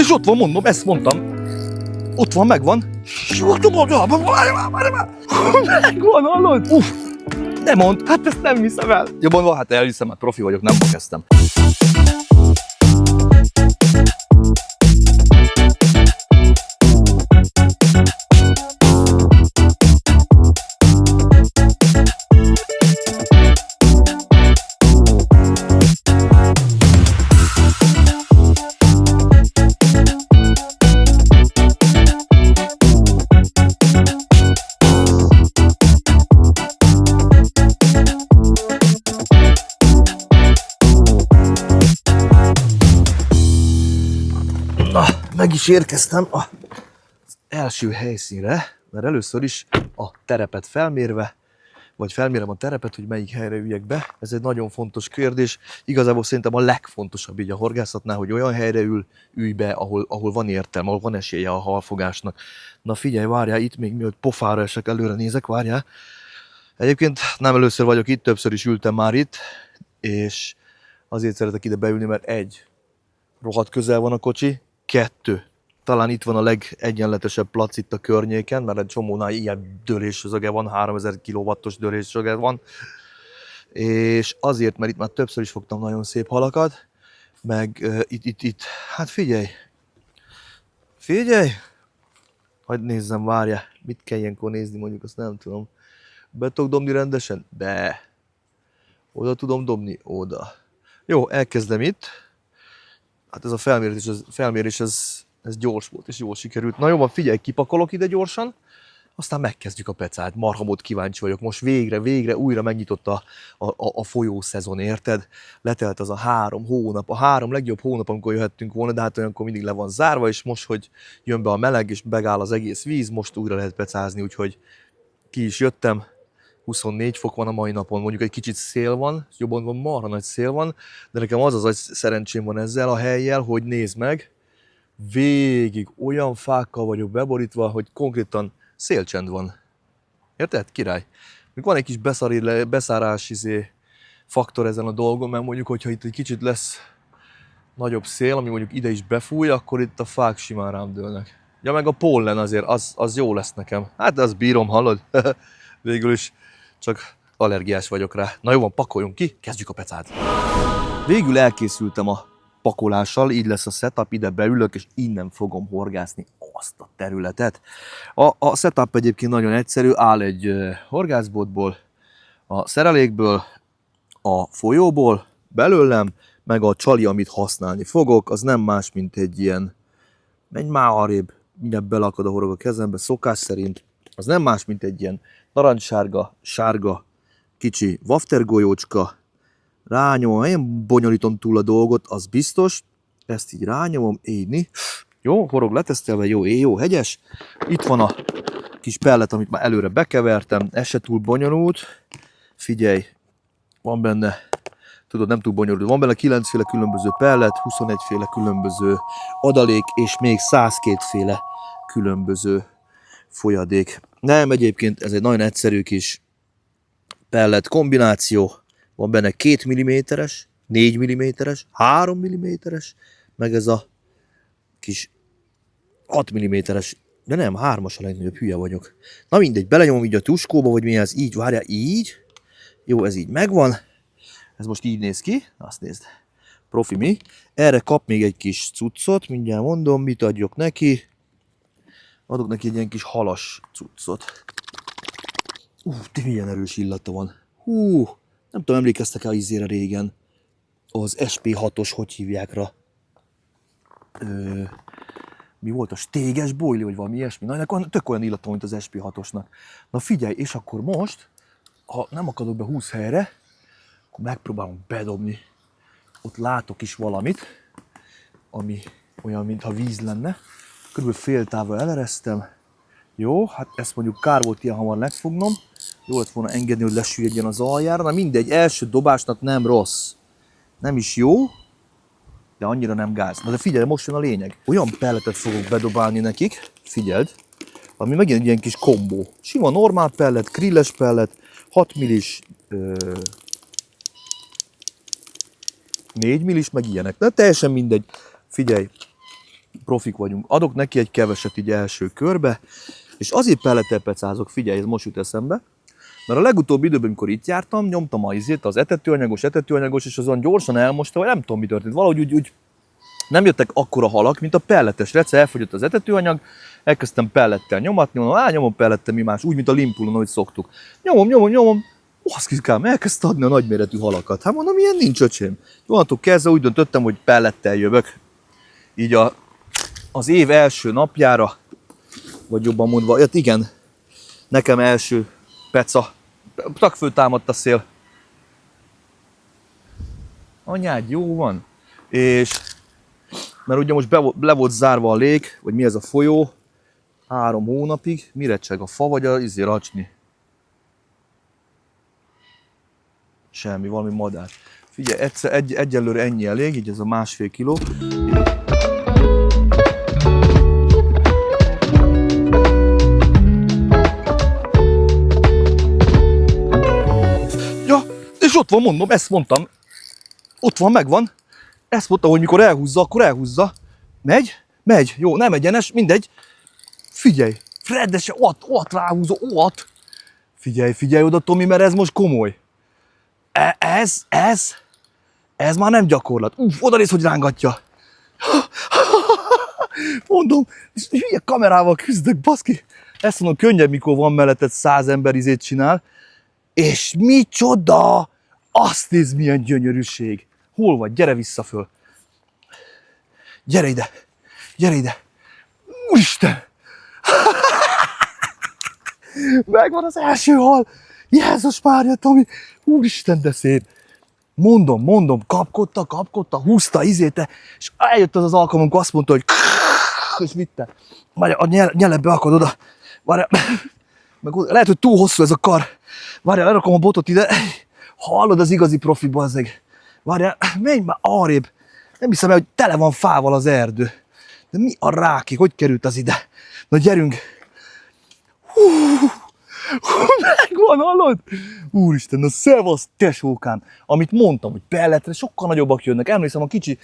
És ott van, mondom, ezt mondtam. Ott van, megvan. Megvan, hallod? Uff, ne mondd, hát ezt nem hiszem el. Ja, mondva, hát elhiszem, hát profi vagyok, nem ma kezdtem. Meg is érkeztem az első helyszínre, mert először is a terepet felmérve, vagy felmérem a terepet, hogy melyik helyre üljek be. Ez egy nagyon fontos kérdés. Igazából szerintem a legfontosabb így a horgászatnál, hogy olyan helyre ülj be, ahol van értelme, ahol van esélye a halfogásnak. Na figyelj, várjál, itt még mielőtt pofára esek, előre nézek, várjál. Egyébként nem először vagyok itt, többször is ültem már itt, és azért szeretek ide beülni, mert egy, rohadt közel van a kocsi, 2. Talán itt van a legegyenletesebb plac itt a környéken, mert egy csomónál ilyen dörésszöge van, 3000 kW-os dörésszöge van. És azért, mert itt már többször is fogtam nagyon szép halakat, meg itt, hát figyelj, hagyd nézzem, várja, mit kell ilyenkor nézni, mondjuk azt nem tudom. Be tudok dobni rendesen? Be. Oda tudom dobni? Oda. Jó, elkezdem itt. Hát ez a felmérés ez gyors volt és jól sikerült. Na jó, van, figyelj, kipakolok ide gyorsan, aztán megkezdjük a pecát. Marhamód kíváncsi vagyok. Most végre újra megnyitott a folyószezon, érted? Letelt az a 3 hónap, a 3 legjobb hónap, amikor jöhettünk volna, de hát olyankor mindig le van zárva, és most, hogy jön be a meleg, és megáll az egész víz, most újra lehet pecázni, úgyhogy ki is jöttem. 24 fok van a mai napon, mondjuk egy kicsit szél van, jobban van, marha nagy szél van, de nekem az a szerencsém van ezzel a hellyel, hogy nézd meg, végig olyan fákkal vagyok beborítva, hogy konkrétan szélcsend van. Érted? Király. Még van egy kis beszárás faktor ezen a dolgon, mert mondjuk, hogyha itt egy kicsit lesz nagyobb szél, ami mondjuk ide is befúj, akkor itt a fák simán rám dőlnek. Ja, meg a pollen azért, az jó lesz nekem. Hát azt bírom, hallod? Végül is csak allergiás vagyok rá. Na jó van, pakoljunk ki, kezdjük a pecát. Végül elkészültem a pakolással, így lesz a setup, ide beülök, és innen fogom horgászni azt a területet. A setup egyébként nagyon egyszerű, áll egy horgászbotból, a szerelékből, a folyóból, belőlem, meg a csali, amit használni fogok, az nem más, mint egy ilyen, menj már arrébb, mindjárt belakad a horog a kezembe, szokás szerint, az nem más, mint egy ilyen narancssárga, sárga, kicsi waftergolyócska. Rányomom, én bonyolítom túl a dolgot, az biztos. Ezt így rányomom, így. Jó, horog letesztelve, jó, hegyes. Itt van a kis pellet, amit már előre bekevertem, ez se túl bonyolult. Figyelj, van benne, tudod, nem túl bonyolult, van benne 9 féle különböző pellet, 21 féle különböző adalék, és még 102 féle különböző folyadék. Nem, egyébként ez egy nagyon egyszerű kis pellet kombináció. Van benne 2 mm-es, 4 mm-es, 3 mm-es, meg ez a kis 6 mm-es, de nem, 3-as a legnagyobb, hülye vagyok. Na mindegy, belenyomom így a tuskóba, vagy mi ez, így, várjál, így. Jó, ez így megvan. Ez most így néz ki, azt nézd, profi mi. Erre kap még egy kis cuccot, mindjárt mondom, mit adjak neki. Adok neki egy ilyen kis halas cuccot. De milyen erős illata van. Nem tudom, emlékeztek-e a ízére régen? Az SP6-os, hogy hívják rá? Mi volt a stéges bojli, vagy valami ilyesmi? Na, ennek tök olyan illata, mint az SP6-osnak. Na figyelj, és akkor most, ha nem akadok be 20 helyre, akkor megpróbálom bedobni. Ott látok is valamit, ami olyan, mintha víz lenne. Körülbelül fél távol eleresztem. Jó, hát ezt mondjuk kár volt ilyen hamar megfognom. Jó lett volna engedni, hogy lesüllyedjen az aljára. Na mindegy, első dobásnak nem rossz. Nem is jó, de annyira nem gáz. Na de figyelj, most jön a lényeg. Olyan pelletet fogok bedobálni nekik, figyeld, ami megint egy ilyen kis kombó. Sima normál pellet, grilles pellet, 6 millis, 4 millis, meg ilyenek. De teljesen mindegy. Figyelj, profik vagyunk. Adok neki egy keveset így első körbe, és azért pelletepecázok, figyelj, ez most jut eszembe, mert a legutóbbi időben, amikor itt jártam, nyomtam az etetőanyagos, és azon gyorsan elmosta, vagy nem tudom, mi történt. Valahogy úgy nem jöttek akkora halak, mint a pelletes rece, elfogyott az etetőanyag, elkezdtem pellettel nyomatni, mondom, nyomom pellettel, mi más, úgy, mint a limpulon, ahogy szoktuk. Nyomom, baszkikám, elkezdte adni a nagyméretű halakat. Hát mondom, ilyen nincs, öcsém. Onnantól kezdve úgy döntöttem, hogy pellettel jövök. Így az év első napjára, vagy jobban mondva, igen, nekem első peca. Takföl támadt a szél. Anyád, jó van. És mert ugye most le volt zárva a lég, vagy mi ez a folyó, 3 hónapig. Mire cseg a fa, vagy a racsni? Semmi, valami madár. Figyelj, egyelőre ennyi elég, így ez a 1,5 kiló. Ja, és ott van, mondom, ezt mondtam. Ott van, megvan. Ezt mondta, hogy mikor elhúzza, akkor elhúzza. Megy, jó, nem egyenes, mindegy. Figyelj, Freddese, ott ráhúzza, ott. Figyelj oda, Tomi, mert ez most komoly. Ez már nem gyakorlat. Oda néz, hogy rángatja. Mondom, és hülye kamerával küzdök, baszki. Ezt mondom, könnyebb, mikor van melletted 100 ember izét csinál. És micsoda! Azt nézd, milyen gyönyörűség. Hol vagy? Gyere vissza föl. Gyere ide. Úristen! Megvan az első hal. Jézus Mária, Tomi. Úristen, de szép. Mondom, kapkodta, húzta izéte, és eljött az alkalom, amikor azt mondta, hogy és vitte. Várjál, a nyelembe akad oda. Várjál, meg lehet, hogy túl hosszú ez a kar. Várjál, lerakom a botot ide. Hallod, az igazi profi, bazzeg. Várjál, menj már arrébb. Nem hiszem el, hogy tele van fával az erdő. De mi a ráki? Hogy került az ide? Na gyerünk. Megvan, hallod? Úristen, na szevasz, tesókám. Amit mondtam, hogy pelletre sokkal nagyobbak jönnek. Emlékszem, a kicsi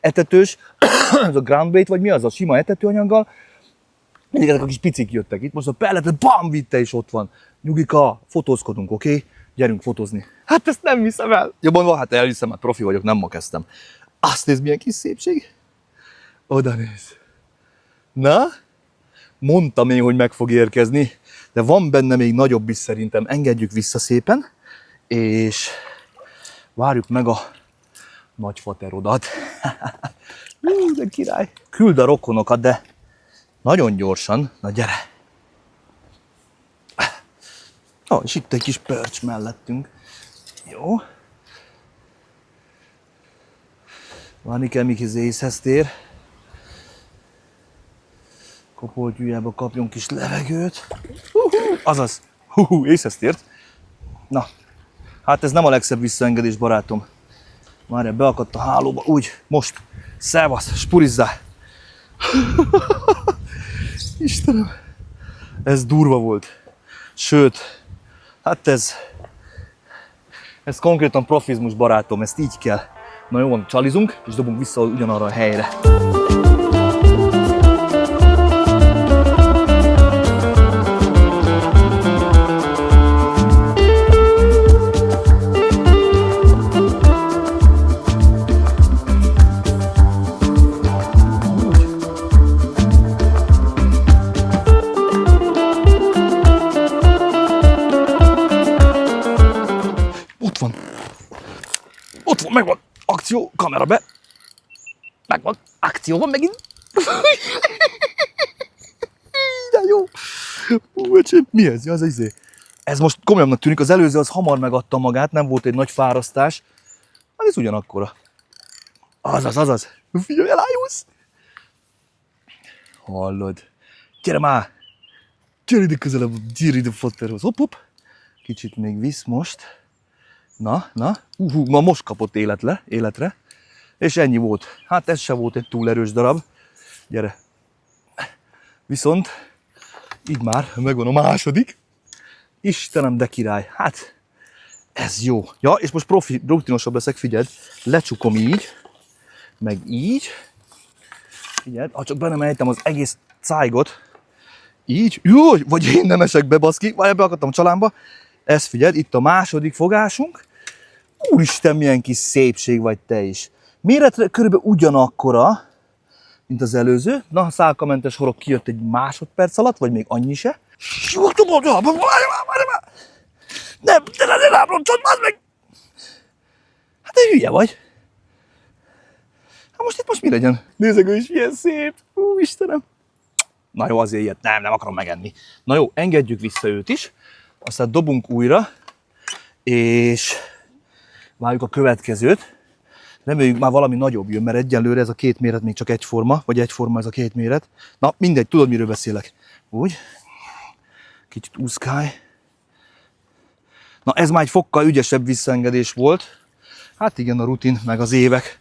etetős, ez a groundbait, vagy mi az, a sima etetőanyaggal. Mindig ezek a kis picik jöttek itt. Most a pelletre, bam, vitte, és ott van. Nyugika, fotózkodunk, oké? Gyerünk fotózni. Hát ezt nem hiszem el. Jobban van, hát elhiszem, hát profi vagyok, nem ma kezdtem. Azt nézd, milyen kis szépség. Oda néz. Na? Mondtam én, hogy meg fog érkezni, de van benne még nagyobb is szerintem. Engedjük vissza szépen, és várjuk meg a nagyfaterodat. De király. Küld a rokonokat, de nagyon gyorsan. Na gyere. És itt egy kis pörcs mellettünk. Jó. Várni kell, míg az észhez tér. Kopoltyújába kapjon kis levegőt. Azaz. Észhez tért. Na. Hát ez nem a legszebb visszaengedés, barátom. Várjál, beakadt a hálóba. Úgy, most. Szevasz, spurizzál. Istenem. Ez durva volt. Sőt, hát ez konkrétan profizmus, barátom, ezt így kell. Na jó van, csalizunk, és dobunk vissza ugyanarra a helyre. Ott van, megvan, akció, kamera be. Megvan, akció van megint. De jó. Mi ez? Az izé. Ez most komolyabbnak tűnik, az előző az hamar megadta magát, nem volt egy nagy fárasztás. Hát ez ugyanakkora. Azaz. Figyelj, elájulsz. Hallod. Gyere már. Gyere ide közelebb, gyere ide Fatterhoz. Hopp. Kicsit még visz most. Na. Ma most kapott életre. És ennyi volt. Hát ez se volt egy túl erős darab. Gyere. Viszont így már megvan a második. Istenem, de király. Hát ez jó. Ja, és most rutinosabb leszek, figyeld. Lecsukom így, meg így. Figyeld, ha csak benne ejtem az egész cájgot, így, jó, vagy én nem esek be, baszki, vagy beakadtam a csalámba. Ezt figyeld, itt a második fogásunk. Úristen, milyen kis szépség vagy te is. Méretre körülbelül ugyanakkora, mint az előző. Na, a szálkamentes horog kijött egy másodperc alatt, vagy még annyi se. Nem, ne rábroncsod, már meg! Hát te hülye vagy. Hát most mi legyen? Nézzek, ő is milyen szép. Istenem. Na jó, azért ilyet nem akarom megenni. Na jó, engedjük vissza őt is. Aztán dobunk újra, és várjuk a következőt. Reméljük már valami nagyobb jön, mert egyelőre ez a két méret még csak egyforma, vagy egyforma ez a két méret. Na mindegy, tudod miről beszélek. Úgy. Kicsit úszkálj. Na ez már egy fokkal ügyesebb visszaengedés volt. Hát igen, a rutin, meg az évek.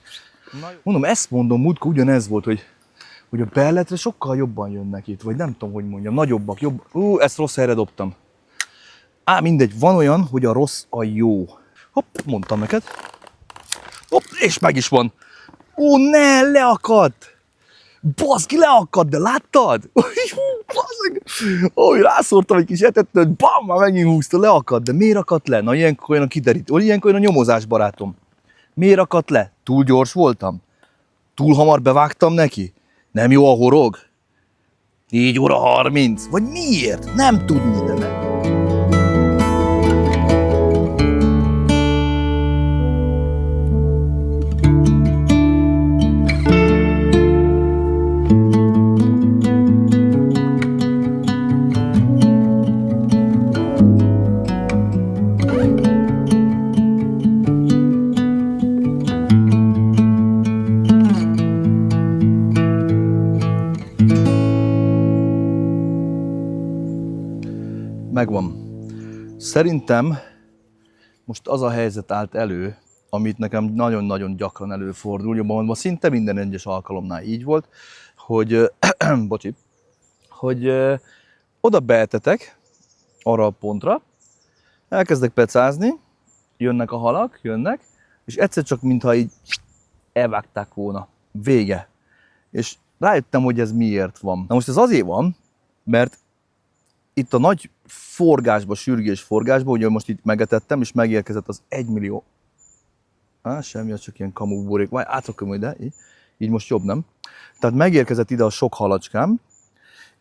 Mondom, ezt mondom, múltkor ugyanez volt, hogy a belletre sokkal jobban jönnek itt, vagy nem tudom, hogy mondjam, nagyobbak, jobb. Ezt rossz helyre dobtam. Mindegy, van olyan, hogy a rossz a jó. Hopp, mondtam neked. Hopp, és meg is van. Ne, leakadt! Baszki, leakadt, de láttad? Rászórtam egy kis etetőt, bam, már megint húzta, leakadt, de miért akadt le? Na ilyenkor jön a kiderítő, ilyenkor jön a nyomozás, barátom. Miért akadt le? Túl gyors voltam? Túl hamar bevágtam neki? Nem jó a horog? 4 óra 30? Vagy miért? Nem tudni, de meg. Megvan. Szerintem most az a helyzet állt elő, amit nekem nagyon-nagyon gyakran előfordul, jobban mondva, szinte minden egyes alkalomnál így volt, hogy, hogy oda beetetek arra a pontra, elkezdek pecázni, jönnek a halak, és egyszer csak mintha így elvágták volna. Vége. És rájöttem, hogy ez miért van. Na most ez azért van, mert itt a nagy forgásba, sürgés forgásba, ugye most itt megetettem, és megérkezett az 1 millió. Semmi, az csak ilyen kamúburék. Vagy átrakom ide, így most jobb, nem? Tehát megérkezett ide a sok halacskám,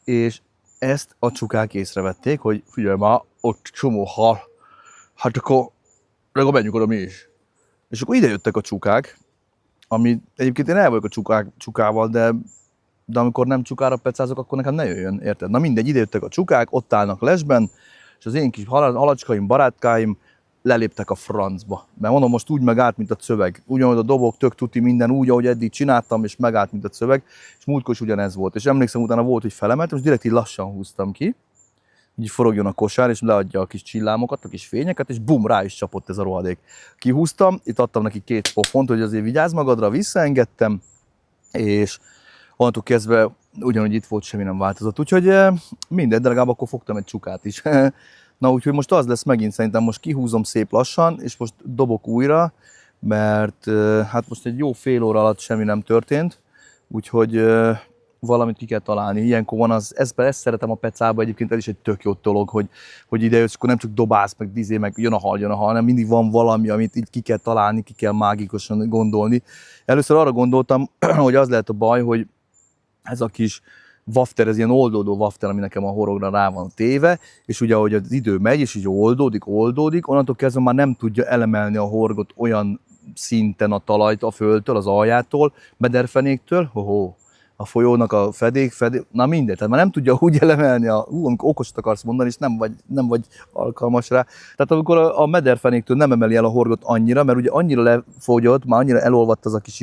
és ezt a csukák észrevették, hogy figyelj már, ott csomó hal, hát akkor menjünk oda mi is. És akkor ide jöttek a csukák, ami egyébként én el vagyok a csukával, de amikor nem csukára pecázok, akkor nekem ne jöjjön, érted? Na mindegy, ide jöttek a csukák, ott állnak lesben, és az én kis halacskaim, barátkáim leléptek a francba. Mert mondom, most úgy megállt, mint a szöveg. Ugyanúgy a dobok, tök tuti, minden úgy, ahogy eddig csináltam, és megállt, mint a szöveg, és múltkor is ugyanez volt. És emlékszem, utána volt, hogy felemeltem, és direkt így lassan húztam ki, így forogjon a kosár, és leadja a kis csillámokat, a kis fényeket, és bum, rá is csapott ez a rohadék. Kihúztam, itt adtam neki 2 pofont, hogy azért vigyázz magadra, visszaengedtem, és onnantól kezdve ugyanúgy itt volt, semmi nem változott. Úgyhogy mindegy, de legalább akkor fogtam egy csukát is. Na úgyhogy most az lesz megint, szerintem most kihúzom szép lassan, és most dobok újra, mert hát most egy jó fél óra alatt semmi nem történt, úgyhogy valamit ki kell találni. Ilyenkor van ezt szeretem a pecába, egyébként ez is egy tök jó dolog, hogy ide jössz, akkor nem csak dobálsz, meg jön a hal, hanem mindig van valami, amit így ki kell találni, ki kell mágikusan gondolni. Először arra gondoltam, hogy az lehet a baj, hogy ez a kis wafter, ez ilyen oldódó wafter, ami nekem a horogra rá van téve, és ugye ahogy az idő megy, és így oldódik, onnantól kezdve már nem tudja elemelni a horgot olyan szinten a talajt a földtől, az aljától, mederfenéktől, a folyónak a fedék, na mindegy, tehát már nem tudja úgy elemelni, amikor okosat akarsz mondani, és nem vagy alkalmas rá. Tehát amikor a mederfenéktől nem emeli el a horgot annyira, mert ugye annyira lefogyott, már annyira elolvadt az a kis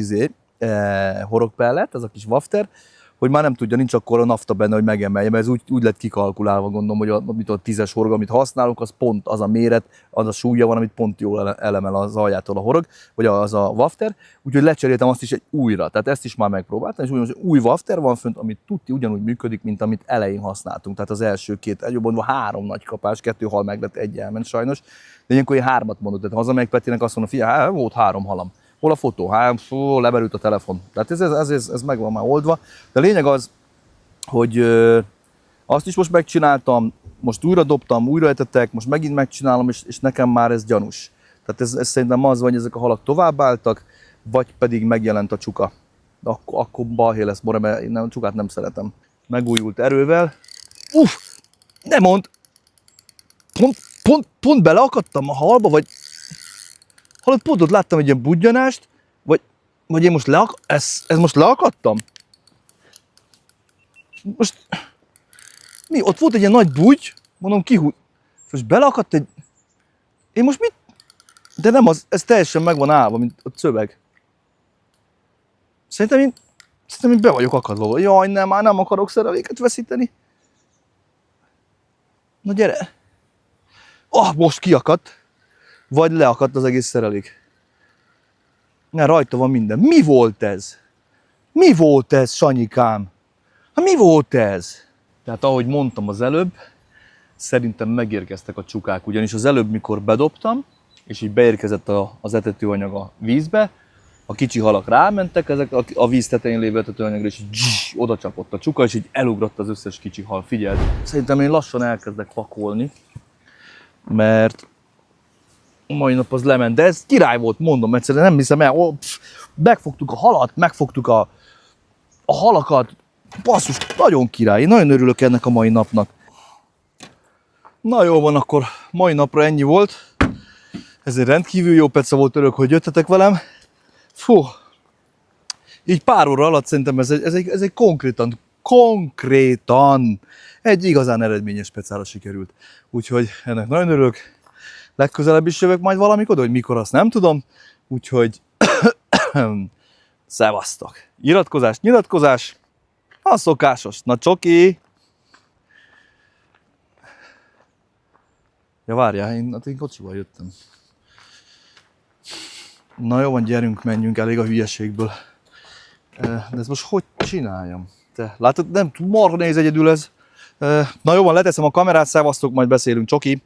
horogpellet, az a kis wafter, hogy már nem tudja, nincs akkor a nafta benne, hogy megemelje, mert ez úgy lett kikalkulálva, gondolom, hogy a 10-es horog, amit használunk, az pont az a méret, az a súlya van, amit pont jól elemel az aljától a horog, vagy az a wafter, úgyhogy lecseréltem azt is egy újra, tehát ezt is már megpróbáltam, és új wafter van fönt, amit tuti ugyanúgy működik, mint amit elején használtunk, tehát az első 2, jobban 3 nagy kapás, 2 hal meg lett, 1 elment sajnos, de ilyenkor én 3-at mondott, tehát hazamegyek Petinek azt mondom, figyelj, volt 3 halam. Hol a fotó? Hát, lemerült a telefon. Tehát ez meg van már oldva. De a lényeg az, hogy azt is most megcsináltam, most újra dobtam, újra etetek, most megint megcsinálom, és nekem már ez gyanús. Tehát ez szerintem az van, hogy ezek a halak továbbálltak, vagy pedig megjelent a csuka. Akkor balhé lesz, Bora, mert én a csukát nem szeretem. Megújult erővel. Uff! Ne mondd! Pont beleakadtam a halba, vagy... Hallod, pont ott láttam egy ilyen budjanást, vagy én most ez most leakadtam? Most... Mi? Ott volt egy ilyen nagy bugy, mondom kihúz... Most beleakadt egy... Én most mit? De nem az, ez teljesen meg van állva, mint a szöveg. Szerintem én be vagyok akadva. Jaj, nem, már nem akarok szereléket veszíteni. Na gyere! Most kiakadt. Vagy leakadt az egész szerelék. Ne, rajta van minden. Mi volt ez? Mi volt ez, Sanyikám? Mi volt ez? Tehát ahogy mondtam az előbb, szerintem megérkeztek a csukák. Ugyanis az előbb, mikor bedobtam, és így beérkezett az etetőanyag a vízbe, a kicsi halak rámentek, ezek a víz tetején lévő etetőanyagra, és így oda csapott a csuka, és így elugrott az összes kicsi hal. Figyeld! Szerintem én lassan elkezdek pakolni, mert mai nap az lement, de ez király volt, mondom, egyszerűen nem hiszem el, megfogtuk a halat, megfogtuk a halakat, basszus, nagyon király, én nagyon örülök ennek a mai napnak. Na jó van, akkor mai napra ennyi volt, ez egy rendkívül jó peca volt, örök, hogy jöttetek velem. Fú, így pár óra alatt szerintem ez egy konkrétan egy igazán eredményes pecára sikerült. Úgyhogy ennek nagyon örülök. Legközelebb is jövök majd valamikor, hogy mikor, azt nem tudom. Úgyhogy szevasztok! Nyilatkozás, a szokásos. Na csoki! Ja várjál, én kocsival jöttem. Na jó van, gyerünk, menjünk, elég a hülyeségből. De ezt most hogy csináljam? Te látod, nem marha néz egyedül ez. Na jó van, leteszem a kamerát, szevasztok, majd beszélünk, csoki!